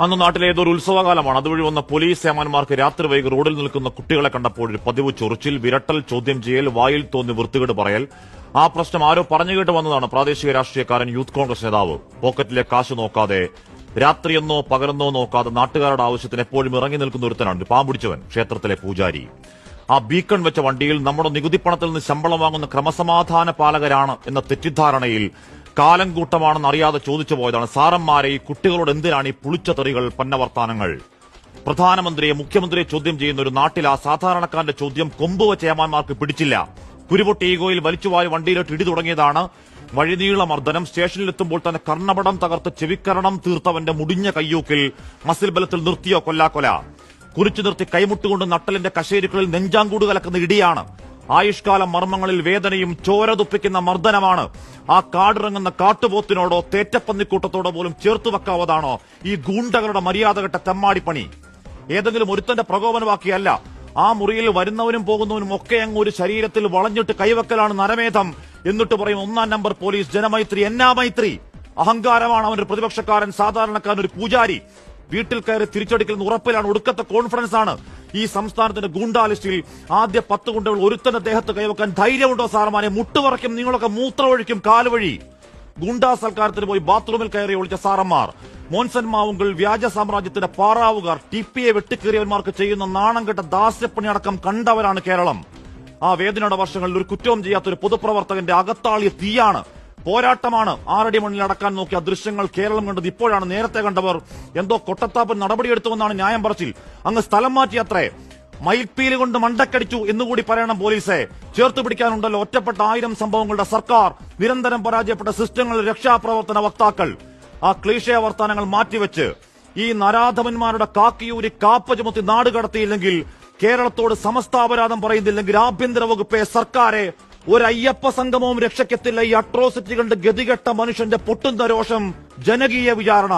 അന്ന് നാട്ടിലെ ഏതൊരു ഉത്സവകാലമാണ്. അതുവഴി വന്ന പോലീസ് ഏമാന്മാർക്ക് രാത്രി വൈകി റോഡിൽ നിൽക്കുന്ന കുട്ടികളെ കണ്ടപ്പോൾ ഒരു പതിവ് ചൊറിച്ചിൽ, വിരട്ടൽ, ചോദ്യം ചെയ്യൽ, വായിൽ തോന്നി വൃത്തികേട് പറയൽ. ആ പ്രശ്നം ആരോ പറഞ്ഞു കേട്ട് വന്നതാണ്. പ്രാദേശിക രാഷ്ട്രീയക്കാരൻ, യൂത്ത് കോൺഗ്രസ് നേതാവ് പോക്കറ്റിലെ കാശ് നോക്കാതെ, രാത്രിയെന്നോ പകലെന്നോ നോക്കാതെ നാട്ടുകാരുടെ ആവശ്യത്തിന് എപ്പോഴും ഇറങ്ങി നിൽക്കുന്ന ഒരുത്തനാണ് പാമ്പുടിച്ചവൻ, ക്ഷേത്രത്തിലെ പൂജാരി. ആ ബീക്കൺ വെച്ച വണ്ടിയിൽ നമ്മുടെ നികുതിപ്പണത്തിൽ നിന്ന് ശമ്പളം വാങ്ങുന്ന ക്രമസമാധാന പാലകരാണ് എന്ന തെറ്റിദ്ധാരണയിൽ കാലം കൂട്ടമാണെന്ന് അറിയാതെ ചോദിച്ചു പോയതാണ്. സാറന്മാരെ, ഈ കുട്ടികളോട് എന്തിനാണ് ഈ പുളിച്ച തെറികൾ, പന്നവർത്താനങ്ങൾ? പ്രധാനമന്ത്രിയെ, മുഖ്യമന്ത്രിയെ ചോദ്യം ചെയ്യുന്ന ഒരു നാട്ടിൽ ആ സാധാരണക്കാരന്റെ ചോദ്യം കൊമ്പുവച്ച ഏമാന്മാർക്ക് പിടിച്ചില്ല. കുരുപൊട്ടി ഈഗോയിൽ വലിച്ചുവായി വണ്ടിയിലിട്ട് ഇടി തുടങ്ങിയതാണ്. വഴിനീള മർദ്ദനം. സ്റ്റേഷനിലെത്തുമ്പോൾ തന്നെ കർണപടം തകർത്ത് ചെവിക്കരണം തീർത്തവന്റെ മുടിഞ്ഞ കയ്യൂക്കിൽ മസിൽ ബലത്തിൽ നിർത്തിയോ കൊല്ലാക്കൊല. കുറിച്ചു നിർത്തി കൈമുട്ടുകൊണ്ട് നട്ടലിന്റെ കശേരുക്കളിൽ നെഞ്ചാങ്കൂട് കലക്കുന്ന ഇടിയാണ്. ആയുഷ്കാല മർമ്മങ്ങളിൽ വേദനയും ചോര തുപ്പിക്കുന്ന മർദ്ദനമാണ്. ആ കാടിറങ്ങുന്ന കാട്ടുപോത്തിനോടോ തേറ്റപ്പന്നിക്കൂട്ടത്തോടോ പോലും ചേർത്തു വെക്കാവതാണോ ഈ ഗൂണ്ടകളുടെ മര്യാദകെട്ട തെമ്മാടിപ്പണി? ഏതെങ്കിലും ഒരുത്തന്റെ പ്രകോപനമാക്കിയല്ല. ആ മുറിയിൽ വരുന്നവനും പോകുന്നവനും ഒക്കെ അങ്ങ് ഒരു ശരീരത്തിൽ വളഞ്ഞിട്ട് കൈവക്കലാണ് നരമേധം. എന്നിട്ട് പറയും ഒന്നാം നമ്പർ പോലീസ്, ജനമൈത്രി, എന്നാ മൈത്രി? അഹങ്കാരമാണ് അവന്റെ പ്രതിപക്ഷക്കാരൻ, സാധാരണക്കാരൻ, ഒരു പൂജാരി. വീട്ടിൽ കയറി തിരിച്ചടിക്കുന്ന ഉറപ്പിലാണ്, ഒടുക്കത്തെ കോൺഫിഡൻസ് ആണ്. ഈ സംസ്ഥാനത്തിന്റെ ഗൂണ്ടാ ലിസ്റ്റിൽ ആദ്യ 10 ഗുണ്ടകൾ ഒരുത്തന്റെ ദേഹത്ത് കൈവക്കാൻ ധൈര്യമുണ്ടോ സാറമാനെ? മുട്ടുപറയ്ക്കും, നിങ്ങളൊക്കെ മൂത്രമൊഴിക്കും കാലുവഴി. ഗുണ്ടാ സൽക്കാരത്തിന് പോയി ബാത്റൂമിൽ കയറി ഒളിച്ച സാറന്മാർ, മോൻസൻ മാവുകൾ, വ്യാജ സാമ്രാജ്യത്തിന്റെ പാറാവുകാർ, ടിപ്പിയെ വെട്ടിക്കേറിയവന്മാർക്ക് ചെയ്യുന്ന നാണം കെട്ട ദാസ്യപ്പണി അടക്കം കണ്ടവരാണ് കേരളം. ആ വേദനയുടെ വർഷങ്ങളിൽ ഒരു കുറ്റവും ചെയ്യാത്തൊരു പൊതുപ്രവർത്തകന്റെ അകത്താളിയ തീയാണ്. പോരാട്ടമാണ്. 6 അടി മണ്ണിൽ അടക്കാൻ നോക്കിയ ദൃശ്യങ്ങൾ കേരളം കണ്ടത് ഇപ്പോഴാണ്. നേരത്തെ കണ്ടവർ എന്തോ കൊട്ടത്താപ്പൻ നടപടിയെടുത്തുവെന്നാണ് ന്യായം പറച്ചിൽ. അങ്ങ് സ്ഥലം മാറ്റിയത്രേ. മയിൽപ്പീല് കൊണ്ട് മണ്ടക്കടിച്ചു എന്നുകൂടി പറയണം പോലീസെ. ചേർത്ത് പിടിക്കാനുണ്ടല്ലോ ഒറ്റപ്പെട്ട 1000 സംഭവങ്ങളുടെ സർക്കാർ, നിരന്തരം പരാജയപ്പെട്ട സിസ്റ്റങ്ങളുടെ രക്ഷാപ്രവർത്തന വക്താക്കൾ. ആ ക്ലീശയ വർത്താനങ്ങൾ മാറ്റിവെച്ച് ഈ നരാധമന്മാരുടെ കാക്കിയൂരി കാപ്പ ചുമത്തി നാട് കടത്തിയില്ലെങ്കിൽ, കേരളത്തോട് സമസ്താപരാധം പറയുന്നില്ലെങ്കിൽ, ആഭ്യന്തര വകുപ്പെ, സർക്കാരെ, ഒരു അയ്യപ്പ സംഗമവും രക്ഷയ്ക്കെത്തില്ല. ഈ അട്രോസിറ്റി കണ്ട് ഗതികെട്ട മനുഷ്യന്റെ പൊട്ടുന്ന രോഷം ജനകീയ വിചാരണ.